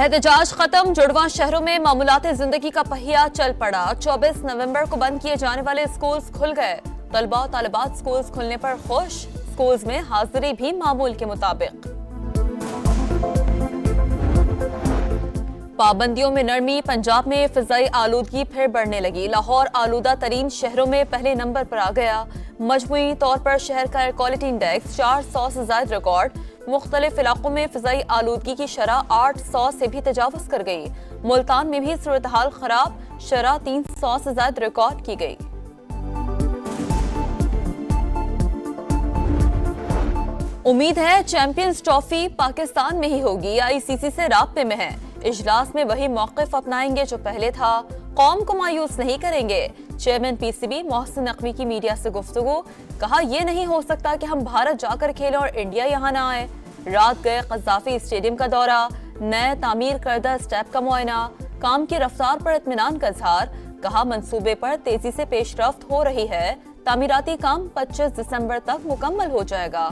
एहतजाज खत्म, जुड़वा शहरों में मामूलाते जिंदगी का पहिया चल पड़ा। 24 नवंबर को बंद किए जाने वाले स्कूल्स खुल गए। तलबा और तालिबात स्कूल्स खुलने पर खुश, स्कूल्स में हाजिरी भी मामूल के मुताबिक। पाबंदियों में नरमी, पंजाब में फिजाई आलूदगी फिर बढ़ने लगी। लाहौर आलूदा तरीन शहरों में पहले नंबर पर आ गया। मजमूई तौर पर शहर का एयर क्वालिटी इंडेक्स 400 से ज्यादा रिकॉर्ड। मुख्तलिफ इलाकों में फिजाई आलूदगी की शरह 800 से भी तजावुज कर गई। मुल्तान में भी सूरत हाल खराब, शरह 300 से ज्यादा रिकॉर्ड की गई। उम्मीद है चैंपियंस ट्रॉफी पाकिस्तान में ही होगी। आईसीसी से राब्ते में है। इजलास में वही मौक़िफ़ अपनाएंगे जो पहले था। कौम को मायूस नहीं करेंगे। चेयरमैन पीसीबी मोहसिन नकवी की मीडिया से गुफ्तगू। कहा, यह नहीं हो सकता कि हम भारत जाकर खेलें और इंडिया यहाँ ना आए। रात गए कज़ाफ़ी स्टेडियम का दौरा, नए तामीर करदा स्टेप का मुआयना, काम की रफ्तार पर इत्मीनान का इज़हार। कहा, मंसूबे पर तेजी से पेशरफ्त हो रही है। तामीराती काम 25 दिसंबर तक मुकम्मल हो जाएगा।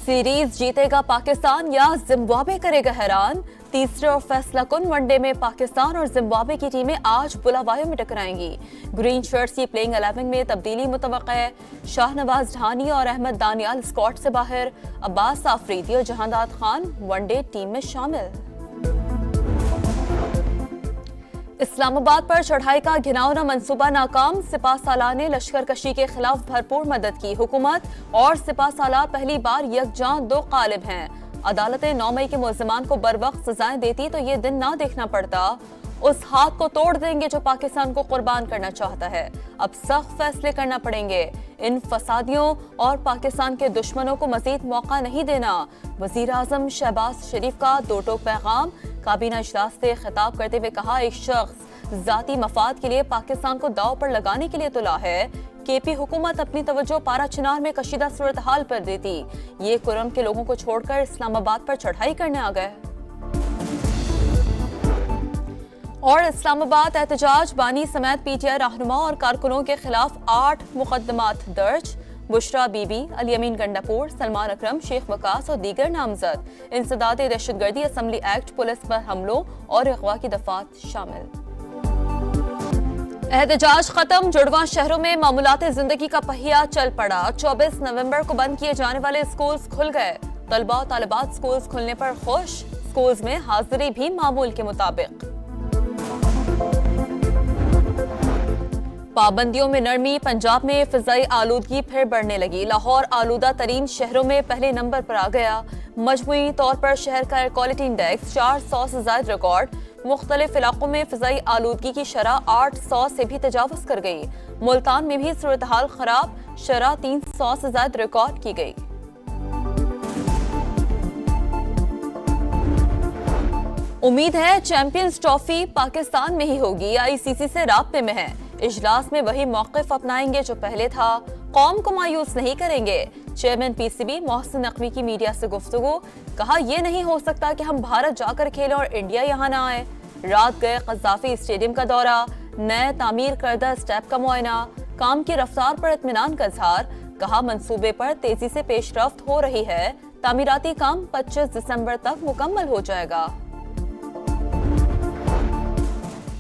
सीरीज जीतेगा पाकिस्तान या जिम्बाब्वे करेगा हैरान। तीसरे और फैसला कुन वनडे में पाकिस्तान और जिम्बाब्वे की टीमें आज बुलावायों में टकराएंगी। ग्रीन शर्ट्स की प्लेइंग 11 में तब्दीली मुतवक्का है। शाहनवाज ढानी और अहमद दानियाल स्क्वाड से बाहर। अब्बास आफरीदी और जहांदाद खान वनडे टीम में शामिल। इस्लामाबाद पर चढ़ाई का घिनौना मंसूबा नाकाम। सिपा सालार ने लश्कर कशी के खिलाफ भरपूर मदद की। हुकूमत और सिपा सालार पहली बार यकजां दो कालिब हैं। अदालतें 9 मई के मुल्ज़िमान को बर वक्त सजाएं देती तो ये दिन ना देखना पड़ता। उस हाथ को तोड़ देंगे जो पाकिस्तान को कुर्बान करना चाहता है। अब सख्त फैसले करना पड़ेंगे। इन फसादियों और पाकिस्तान के दुश्मनों को मजीद मौका नहीं देना। वजीर आजम शहबाज शरीफ का दो टोक पैगाम। काबीना इजलास से खिताब करते हुए कहा, एक शख्स जाती मफाद के लिए पाकिस्तान को दाव पर लगाने के लिए तुला है। केपी हुकूमत अपनी तवज्जो पारा चिनार में कशीदा सूरत हाल पर देती। ये कुरम के लोगों को छोड़कर इस्लामाबाद पर चढ़ाई करने आ गए। और इस्लामाबाद एहतजाज बानी समेत पीटीआई रहनुमा और कारकुनों के खिलाफ 8 मुकदमात दर्ज। बुशरा बीबी, अलियमीन गंडापुर, सलमान अकरम, शेख वकास और दीगर नामजद। इंसदाद दहशतगर्दी, असम्बली एक्ट, पुलिस पर हमलों और अगवा की दफात शामिल। एहतजाज खत्म, जुड़वा शहरों में मामूलाते जिंदगी का पहिया चल पड़ा। 24 नवंबर को बंद किए जाने वाले स्कूल्स खुल गए। तलबा और तालिबात स्कूल्स खुलने पर खुश, स्कूल्स में हाजिरी भी मामूल के मुताबिक। पाबंदियों में नरमी, पंजाब में फिजाई आलूदगी फिर बढ़ने लगी। लाहौर आलूदा तरीन शहरों में पहले नंबर पर आ गया। मजमूई तौर पर शहर का एयर क्वालिटी इंडेक्स 400 से ज्यादा रिकॉर्ड। मुख्तलिफ इलाकों में फिजाई आलूदगी की शरह 800 से भी तजावुज कर गई। मुल्तान में भी सूरत हाल खराब, शरह 300 से ज्यादा रिकॉर्ड की गई। उम्मीद है चैंपियंस ट्रॉफी पाकिस्तान में ही होगी। आईसीसी से राब्ते में है। इजलास में वही मौक़िफ़ अपनाएंगे जो पहले था। कौम को मायूस नहीं करेंगे। चेयरमैन पीसीबी मोहसिन नकवी की मीडिया से गुफ्तगू। कहा, यह नहीं हो सकता कि हम भारत जाकर खेलें और इंडिया यहाँ ना आए। रात गए कज़ाफ़ी स्टेडियम का दौरा, नए तामीर करदा स्टेप का मुआयना, काम की रफ्तार पर इत्मीनान का इज़हार। कहा, मंसूबे पर तेजी से पेशरफ्त हो रही है। तामीराती काम 25 दिसंबर तक मुकम्मल हो जाएगा।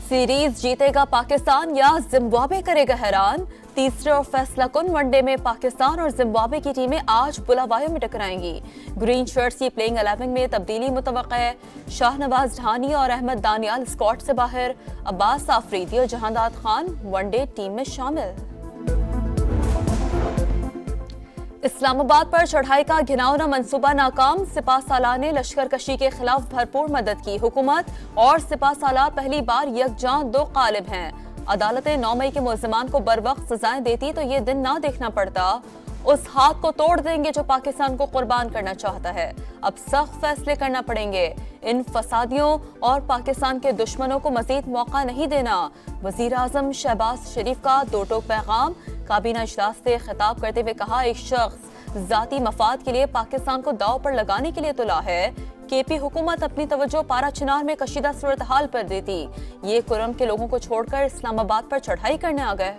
सीरीज जीतेगा पाकिस्तान या जिम्बाब्वे करेगा हैरान। तीसरे और फैसला कुन वनडे में पाकिस्तान और जिम्बाब्वे की टीमें आज बुलावायों में टकराएंगी। ग्रीन शर्ट्स की प्लेइंग 11 में तब्दीली मुतवक्का है। शाहनवाज ढानी और अहमद दानियाल स्क्वाड से बाहर। अब्बास आफरीदी और जहांदाद खान वनडे टीम में शामिल। इस्लामाबाद पर चढ़ाई का घिनौना मंसूबा नाकाम। सिपा सालार ने लश्कर कशी के खिलाफ भरपूर मदद की। हुकूमत और सिपा सालार पहली बार यकजां दो कालिब हैं। अदालतें 9 मई के मुल्ज़िमान को बर वक्त सजाएं देती तो ये दिन ना देखना पड़ता। उस हाथ को तोड़ देंगे जो पाकिस्तान को कुर्बान करना चाहता है। अब सख्त फैसले करना पड़ेंगे। इन फसादियों और पाकिस्तान के दुश्मनों को मजीद मौका नहीं देना। वजीर आजम शहबाज शरीफ का दो टोक पैगाम। काबीना इजलास से खिताब करते हुए कहा, एक शख्स जाती मफाद के लिए पाकिस्तान को दाव पर लगाने के लिए तुला है। केपी हुकूमत अपनी तवज्जो पारा चिनार में कशीदा सूरत हाल पर देती। ये कुरम के लोगों को छोड़कर इस्लामाबाद पर चढ़ाई करने आ गए।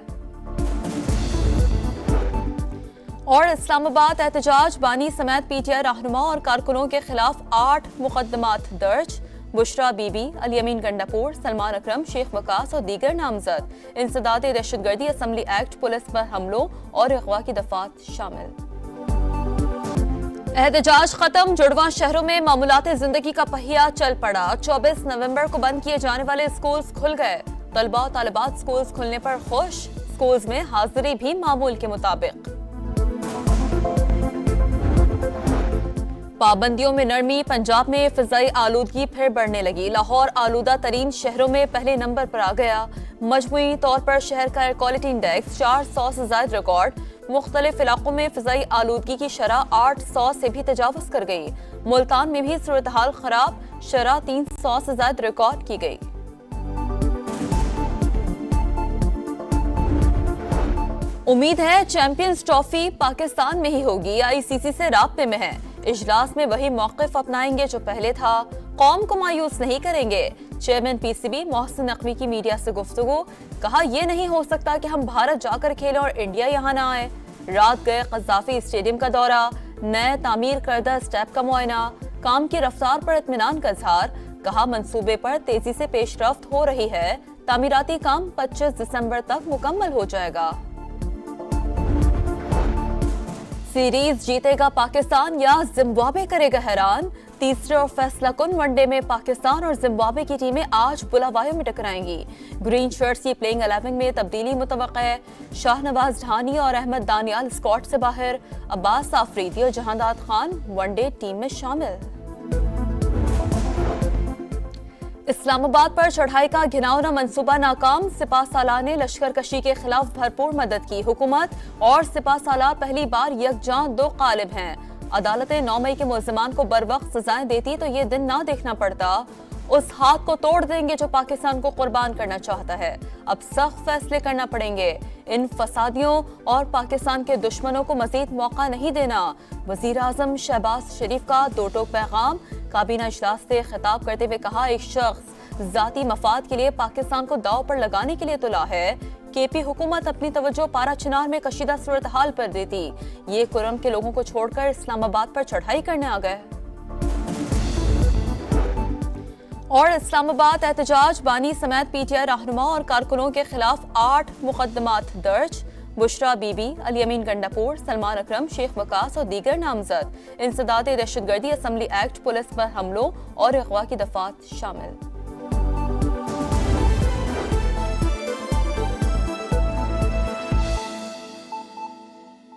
اور اسلام آباد احتجاج بانی سمیت پی ٹی آئی رہنما اور کارکنوں کے خلاف 8 مقدمات درج، بشرا بی بی، الیمین گنڈاپور، سلمان اکرم، شیخ وقاص اور دیگر نامزد۔ انسداد دہشت گردی، اسمبلی ایکٹ، پولیس پر حملوں اور اغوا کی دفعات شامل۔ احتجاج ختم، جڑواں شہروں میں معمولات زندگی کا پہیہ چل پڑا۔ 24 نومبر کو بند کیے جانے والے سکولز کھل گئے۔ طلباء و طالبات سکولز کھلنے پر خوش، سکولز میں حاضری بھی معمول کے مطابق۔ پابندیوں میں نرمی، پنجاب میں فضائی آلودگی پھر بڑھنے لگی۔ لاہور آلودہ ترین شہروں میں پہلے نمبر پر آ گیا۔ مجموعی طور پر شہر کا ایئر کوالٹی انڈیکس 400 سے زائد ریکارڈ۔ مختلف علاقوں میں فضائی آلودگی کی شرح 800 سے بھی تجاوز کر گئی۔ ملتان میں بھی صورتحال خراب، شرح 300 سے زائد ریکارڈ کی گئی۔ امید ہے چیمپئنز ٹرافی پاکستان میں ہی ہوگی، آئی سی سی سے رابطے میں ہے۔ اجلاس میں وہی موقف اپنائیں گے جو پہلے تھا، قوم کو مایوس نہیں کریں گے۔ Chairman P C B Mohsin Naqvi کی میڈیا سے گفتگو، کہا یہ نہیں ہو سکتا کہ ہم بھارت جا کر کھیلیں اور انڈیا یہاں نہ آئے۔ رات گئے قذافی اسٹیڈیم کا دورہ، نئے تعمیر کردہ اسٹیپ کا معائنہ، کام کی رفتار پر اطمینان کا اظہار، کہا منصوبے پر تیزی سے پیش رفت ہو رہی ہے، تعمیراتی کام 25 دسمبر تک مکمل ہو جائے گا۔ سیریز جیتے گا پاکستان یا زمبابوے کرے گا حیران؟ تیسرے اور فیصلہ کن ون ڈے میں پاکستان اور زمبابوے کی ٹیمیں آج بلاوایوں میں ٹکرائیں گی۔ گرین شرٹس کی پلینگ 11 میں تبدیلی متوقع ہے۔ شاہ نواز ڈھانی اور احمد دانیال اسکواڈ سے باہر، عباس آفریدی اور جہانداد خان ون ڈے ٹیم میں شامل۔ اسلام آباد پر چڑھائی کا گھناؤنا منصوبہ ناکام، سپاہ سالار نے لشکر کشی کے خلاف بھرپور مدد کی۔ حکومت اور سپاہ سالار پہلی بار یکجاں دو قالب ہیں۔ عدالتیں 9 مئی کے ملزمان کو بروقت سزائیں دیتی تو یہ دن نہ دیکھنا پڑتا۔ اس ہاتھ کو توڑ دیں گے جو پاکستان کو قربان کرنا چاہتا ہے۔ اب سخت فیصلے کرنا پڑیں گے۔ ان فسادیوں اور پاکستان کے دشمنوں کو مزید موقع نہیں دینا۔ وزیر اعظم شہباز شریف کا دو ٹوک پیغام، کابینہ اجلاس سے خطاب کرتے ہوئے کہا ایک شخص ذاتی مفاد کے لیے پاکستان کو داؤ پر لگانے کے لیے تلا ہے۔ کے پی حکومت اپنی توجہ پارا چنار میں کشیدہ صورتحال پر دیتی، یہ کرم کے لوگوں کو چھوڑ کر اسلام آباد پر چڑھائی کرنے آ گئے۔ اور اسلام آباد احتجاج بانی سمیت پی ٹی آئی رہنما اور کارکنوں کے خلاف 8 مقدمات درج، بشرا بی بی، الیمین گنڈاپور، سلمان اکرم، شیخ وقاص اور دیگر نامزد۔ انسداد دہشت گردی، اسمبلی ایکٹ، پولیس پر حملوں اور اغوا کی دفعات شامل۔